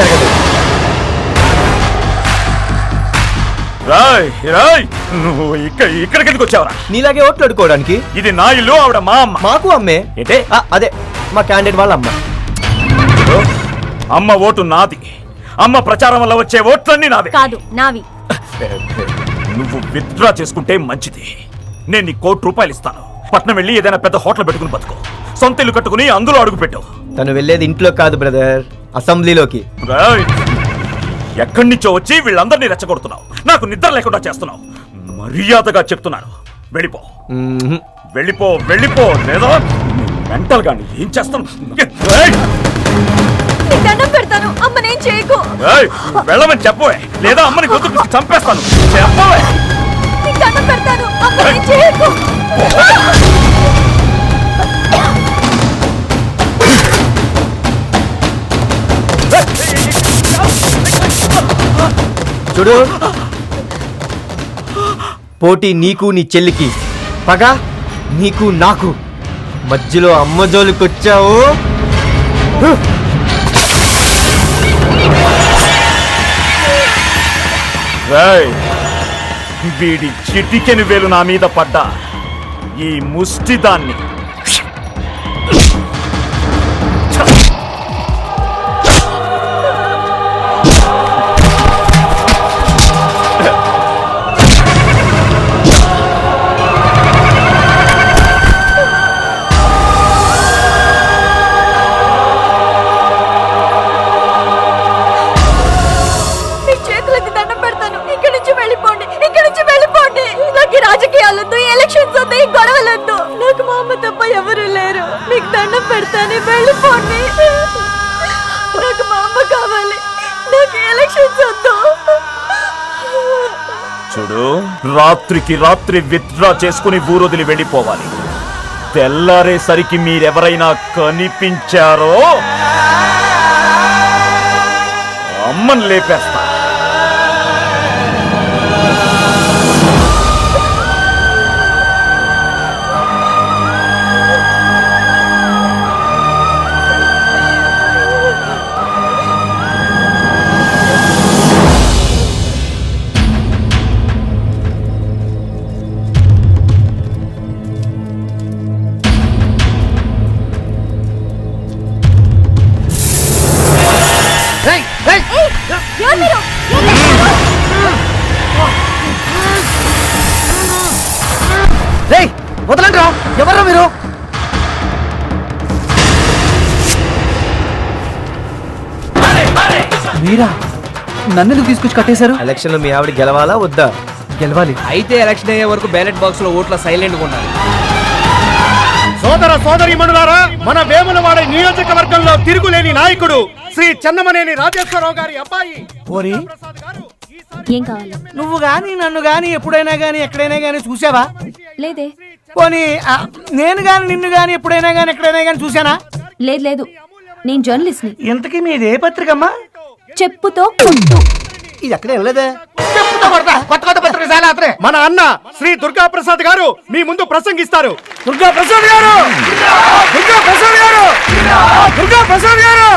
జరగదు. రాయ్ రాయ్, నువ్వు ఇక్కడికి ఎందుకు వచ్చావరా? నీలాగే ఓట్లు అడుకోవడానికి. ఇది నా ఇల్లు, ఆవిడ మా అమ్మ. మాకు అమ్మే. ఏంటే? అదే మా క్యాండిడేట్ వాళ్ళ అమ్మ. అమ్మ ఓటు నాది. అమ్మ ప్రచారం వల్ల వచ్చే ఓట్లన్నీ నావే. కాదు, నావి. నువ్వు విత్డ్రా చేసుకుంటే మంచిది. నేను నీ ₹1,00,00,000 ఇస్తాను. పట్నం వెళ్ళి ఏదైనా పెద్ద హోటల్ పెట్టుకుని బతుకో. సొంత ఇల్లు కట్టుకుని అందులో అడుగు పెట్టు. తను వెళ్ళేది ఇంట్లో కాదు బ్రదర్, అసెంబ్లీలోకి. ఎక్కడి నుంచో వచ్చి వీళ్ళందరినీ రెచ్చగొడుతున్నావు. నాకు నిద్ర లేకుండా చేస్తున్నావు. మర్యాదగా చెప్తున్నాను, వెళ్ళిపో. వెళ్ళిపో వెళ్ళిపో, లేదా మెంటల్ గాని ఏం చేస్తాను. పెడతాను, అమ్మనేం చేయకు. వెళ్ళమని చెప్పవే, లేదా అమ్మని గొంతు చంపేస్తాను. చెప్పవే. పెడతాను, అమ్మనేం చేయకు. చూడు, పోటీ నీకు నీ చెల్లికి, పగ నీకు నాకు. మధ్యలో అమ్మ జోలికొచ్చావు. వీడి చిటికెని వేలు నా మీద పడ్డా ఈ ముష్టిదాన్ని రాజకీయాలొద్దు, ఎలక్షన్స్ వద్దు, గొడవలొద్దు. నాకు మా అమ్మ తప్ప ఎవరు లేరు. మీకు దండం పెడతానే, వెళ్ళిపోండి. నాకు మా అమ్మ కావాలి, నాకు ఎలక్షన్స్ వద్దు. చూడు, రాత్రికి రాత్రి విత్డ్రా చేసుకుని ఊరొదిలి వెళ్ళిపోవాలి. తెల్లారేసరికి మీరెవరైనా కనిపించారో అమ్మని లేపేస్తా. వదలండి, ఎవరు మీరు? మీరా? నన్ను తీసుకొచ్చి కట్టేశారు. ఎలక్షన్ లో మీ ఆవిడ గెలవాలా వద్దా? గెలవాలి. అయితే ఎలక్షన్ అయ్యే వరకు బ్యాలెట్ బాక్స్ లో ఓట్ల సైలెంట్ గా ఉండాలి. సోదర సోదరీమణులారా, మన వేములవాడ నియోజకవర్గంలో తిరుగులేని నాయకుడు శ్రీ చెన్నమనేని రాజేశ్వరరావు గారి అబ్బాయి ఓరి, ఏం కావాలి? నువ్వు గాని నన్ను గాని ఎప్పుడైనా గాని ఎక్కడైనా గాని చూసావా? లేదే. పోనీ నేను గాని నిన్ను గాని ఎప్పుడైనా గాని ఎక్కడైనా గాని చూసానా? లేదు లేదు, నేను జర్నలిస్ట్ ని. ఇంతకీ మీదే పత్రికమ్మా? చెప్పుతో కొట్టు. ఇది ఎక్కడ వెళ్ళలేదే. కొత్త కొత్త పత్రికశాల అతనే మన అన్న శ్రీ దుర్గా ప్రసాద్ గారు మీ ముందు ప్రసంగిస్తారు. దుర్గా ప్రసాద్ గారు, దుర్గా ప్రసాద్ గారు, దుర్గా ప్రసాద్ గారు,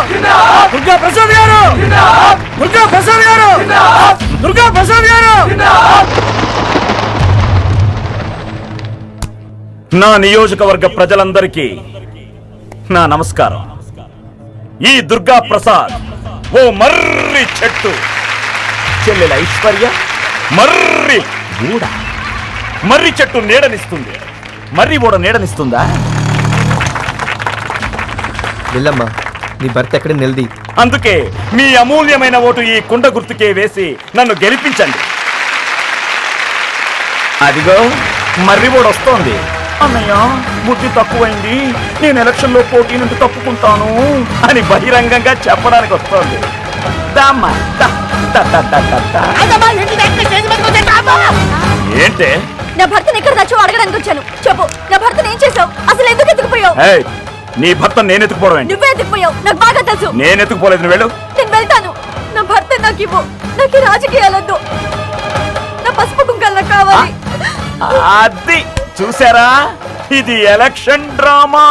దుర్గా ప్రసాద్ గారు, దుర్గా ప్రసాద్ గారు, దుర్గా ప్రసాద్ గారు. నా నియోజకవర్గ ప్రజలందరికీ నా నమస్కారం. ఈ దుర్గా ప్రసాద్ ఓ మర్రి చెట్టు. చెల్లెల ఐశ్వర్య మర్రి ఊడ. మర్రి చెట్టు నీడనిస్తుంది, మర్రి ఊడ నీడనిస్తుందా? వెళ్ళమ్మా, నీ భర్త ఎక్కడ నిలది. అందుకే మీ అమూల్యమైన ఓటు ఈ కుండ గుర్తుకే వేసి నన్ను గెలిపించండి. అదిగో మర్రి ఊడ వస్తోంది. అన్నయ్య, బుద్ధి తక్కువైంది, నేను ఎలక్షన్ లో పోటీ నుండి తప్పుకుంటాను అని బహిరంగంగా చెప్పడానికి వస్తోంది. ఏంటే? నా భర్తను ఎక్కడ తెచ్చో అడగడానికి వచ్చాను. చెప్పు, నా భర్తను ఏం చేసావు? అసలు ఎందుకు ఎత్తుకుపోయావు? నీ భర్త నేను ఎత్తుకుపోవడం ఏంటి? నువ్వే ఎత్తుకుపోయావు, నాకు బాగా తెలుసు. నేను ఎత్తుకుపోలేదు, వెళ్ళు. నేను వెళ్తాను. నా భర్త నాకు ఇవ్వు. నాకు రాజకీయాలొద్దు, నా పసుపు కుంకాలు కావాలి. అది చూసారా, ఇది ఎలక్షన్ డ్రామా.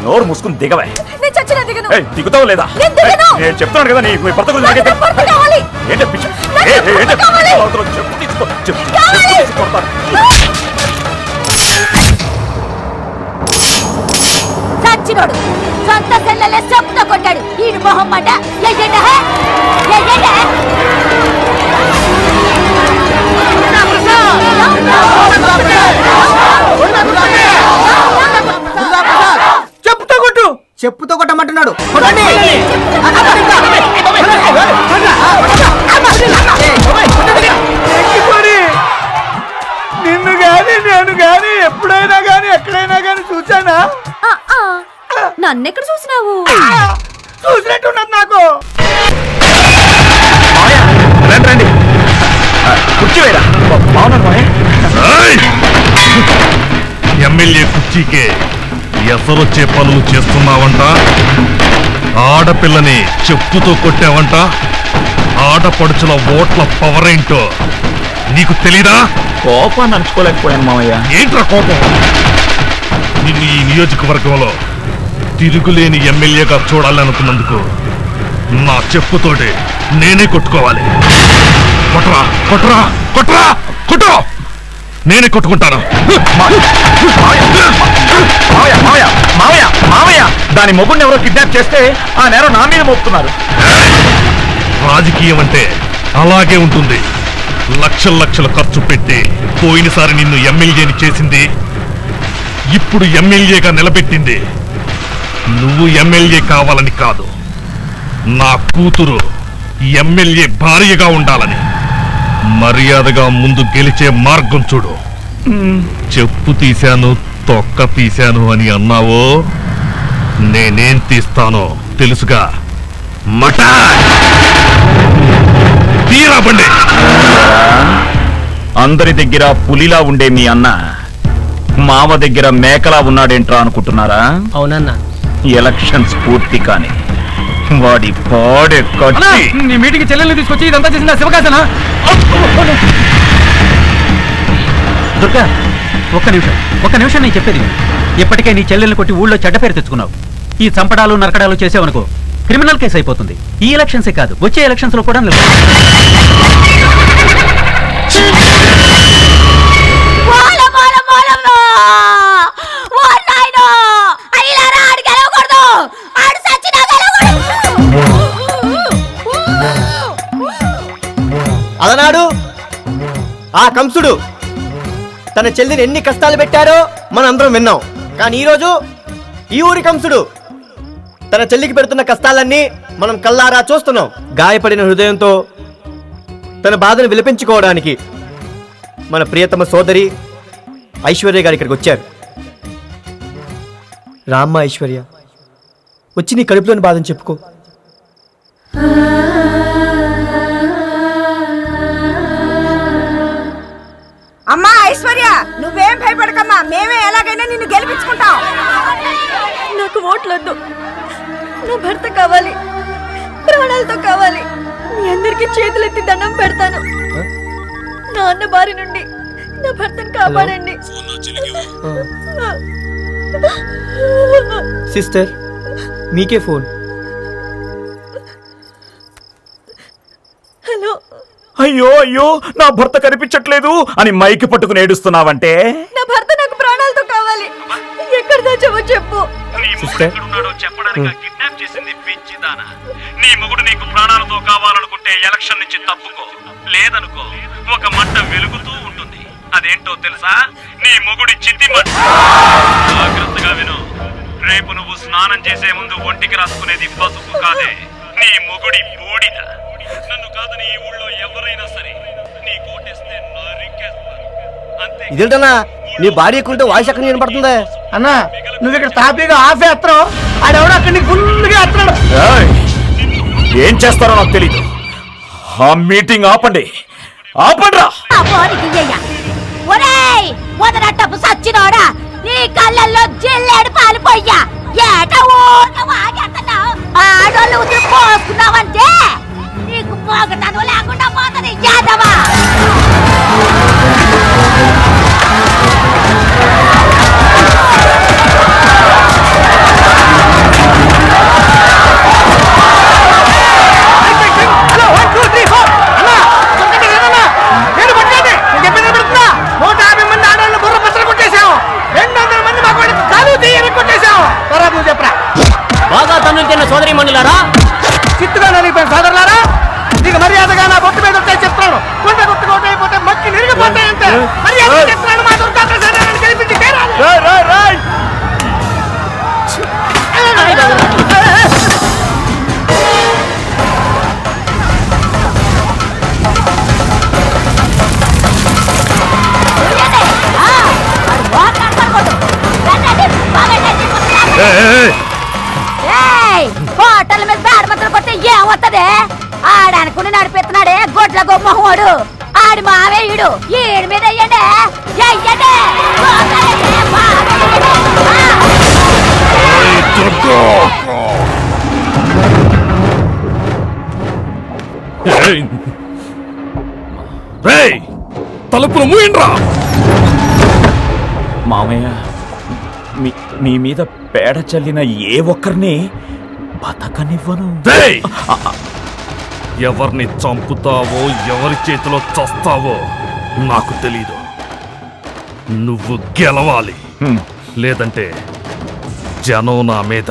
నోరు మూసుకుని దిగవే. నేను చచ్చినా దిగను. ఏయ్, దిగుతావు లేదా? నేను దిగను. నేను చెప్తున్నాను కదా నీ భర్త గురించి నాకు నా భర్త కావాలి. ఏంటో పిచ్చి? నాకు ఏ, నా భర్త ఏంటో కావాలి. పిచ్చి అవతల చెప్పు తీసుకో, చెప్పు కావాలి. తీసి కొడతాను. చచ్చినోడు సొంత సెల్లలే చెప్పుతో కొట్టాడు. ఈడు మొహం మాట ఎయ్యండి, హే? ఎయ్యండి. చెప్పుతో కొట్టు. చెప్పుతో కొట్టమంటున్నాడు. కొట్టండి. నిన్ను గాని నేను గాని ఎప్పుడైనా గాని ఎక్కడైనా గాని చూసానా? నన్నెక్కడ చూసినావు? చూసినట్టున్నది నాకు. మావయ్య, రండి రండి. కుర్చీ వేరా. బాగున్నాను మావయ్య. ఎమ్మెల్యే కుర్చీకే ఎసరొచ్చే పనులు చేస్తున్నావంట. ఆడపిల్లని చెప్పుతో కొట్టావంట. ఆడపడుచుల ఓట్ల పవర్ ఏంటో నీకు తెలీదా? కోపాన్ని అణుచుకోలేకపోయాను మావయ్య. ఏంట్రా కోపం? నిన్ను ఈ నియోజకవర్గంలో తిరుగులేని ఎమ్మెల్యేగా చూడాలనుకున్నందుకు నా చెప్పుతోటి నేనే కొట్టుకోవాలి. కొట్టరా కొట్టరా కొట్టరా కొట్టు. నేనే కొట్టుకుంటాను. మావయ్య మావయ్య మావయ్య మావయ్య దాని మొగుడిని ఎవరో కిడ్నాప్ చేస్తే ఆ నేరం నా మీద మోపుతున్నారు. రాజకీయం అంటే అలాగే ఉంటుంది. లక్షల లక్షల ఖర్చు పెట్టి పోయినసారి నిన్ను ఎమ్మెల్యేని చేసింది, ఇప్పుడు ఎమ్మెల్యేగా నిలబెట్టింది నువ్వు ఎమ్మెల్యే కావాలని కాదు, నా కూతురు ఎమ్మెల్యే భార్యగా ఉండాలని. మర్యాదగా ముందు గెలిచే మార్గం చూడు. చెప్పు తీశాను తొక్క తీశాను అని అన్నావో, నేనేం తీస్తానో తెలుసుగా. మటా తీరా బండి. అందరి దగ్గర పులిలా ఉండే మీ అన్న మామ దగ్గర మేకలా ఉన్నాడేంట్రా అనుకుంటున్నారా? అవునన్నా. ఎలక్షన్స్ పూర్తి కాని వాడి పాడే కట్టి నీ మీటింగ్ చెల్లెల్ని తీసుకొచ్చి ఇదంతా చేసిందా శివకాశనా? దుర్గా, ఒక్క నిమిషం నేను చెప్పేది విను. ఇప్పటికే నీ చెల్లెల్ని కొట్టి ఊళ్ళో చెడ్డ పేరు తెచ్చుకున్నావు. ఈ చంపడాలు నరకడాలు చేసావనుకో క్రిమినల్ కేసు అయిపోతుంది. ఈ ఎలక్షన్సే కాదు, వచ్చే ఎలక్షన్స్ లో కూడా అలనాడు ఆ కంసుడు తన చెల్లిని ఎన్ని కష్టాలు పెట్టారో మనం అందరం విన్నాం. కానీ ఈరోజు ఈ ఊరి కంసుడు తన చెల్లికి పెడుతున్న కష్టాలన్నీ మనం కల్లారా చూస్తున్నాం. గాయపడిన హృదయంతో తన బాధను విలపించుకోవడానికి మన ప్రియతమ సోదరి ఐశ్వర్య గారు ఇక్కడికి వచ్చారు. రామ్మ ఐశ్వర్య, వచ్చి నీ కడుపులోని బాధను చెప్పుకో. అమ్మా ఐశ్వర్య, నువ్వేం భయపడకమ్మా, మేమే ఎలాగైనా నిన్ను గెలిపించుకుంటాం. నాకు ఓట్లొద్దు, నా భర్త కావాలి, ప్రాణాలతో కావాలి. మీ అందరికీ చేతులెత్తి దండం పెడతాను. నా అన్న బారి నుండి నా భర్తను కాపాడండి. సిస్టర్, మీకే ఫోన్. హలో. అయ్యో అయ్యో నా భర్త కనిపించట్లేదు అని మైకి పట్టుకుని ఏడుస్తున్నావంటే నా భర్త నాకు ప్రాణాలతో కావాలి. ఎక్కడ దాచావో చెప్పు. సిస్టర్, కిడ్నాప్ చేసింది పిచ్చిదానా. నీ మొగుడు నీకు ప్రాణాలతో కావాలనుకుంటే ఎలక్షన్ నుంచి తప్పుకో, లేదనుకో ఒక మంట వెలుగుతూ ఉంటుంది. అదేంటో తెలుసా? నీ మొగుడి చిత్తి మంట. జాగ్రత్తగా విను. రేపు నువ్వు స్నానం చేసే ముందు ఒంటికి రాసుకునేది పసుపు కాదే, నీ మొగుడి బూడిద. నన్ను కాదని ఈ ఊళ్ళో ఎవరైనా సరే నీ కోటేస్తే నరికేస్తారు. అంతే. ఇదేంటన్నా నీ భార్య ఎక్కుంటే వాయిస్ ఎక్కడ వినపడుతుందే? అన్నా, నువ్వు ఇక్కడ తాపీగా ఆఫ్ ఎత్తరావు, ఆడెవడో అక్కడిని ఫుల్గా ఎత్తనాడు. ఏం చేస్తారో నాకు తెలీదు. ఆ మీటింగ్ ఆపండి, ఆపండ్రా. ఒరేయ్, మొదలట్టపు సచ్చినోడా, నీ కళ్ళల్లో జిల్లేడు పాలు పోయ్యా. ఏట వాగేస్తున్నావు? ఆడోళ్ళు ఉతురు పోసుకున్నావంటే నీకు పోగటాను లేకుండా పోతుంది యాదవా. ఏయ్, హోటల్ మీద బేడమతులు కొడితే ఏమవుతుంది? ఆడనుకుని నడిపిస్తున్నాడే గొడ్ల గొమ్మహోడు. ఆడి మావేయుడు ఈడి మీద వెయ్యండి. వెయ్యండి. పోతాయండి, రేయ్, తలుపులు మూయండ్రా. మామయ్య మీ మీద పేడ చల్లిన ఏ ఒక్కరిని బతకనివ్వను. రేయ్, ఎవరిని చంపుతావో ఎవరి చేతిలో చస్తావో నాకు తెలీదు. నువ్వు గెలవాలి, లేదంటే జనం నా మీద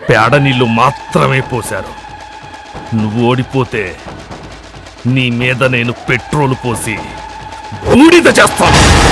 పేడ నీళ్లు మాత్రమే పోశారు. నువ్వు ఓడిపోతే నీ మీద నేను పెట్రోల్ పోసి బూడిద చేస్తాను.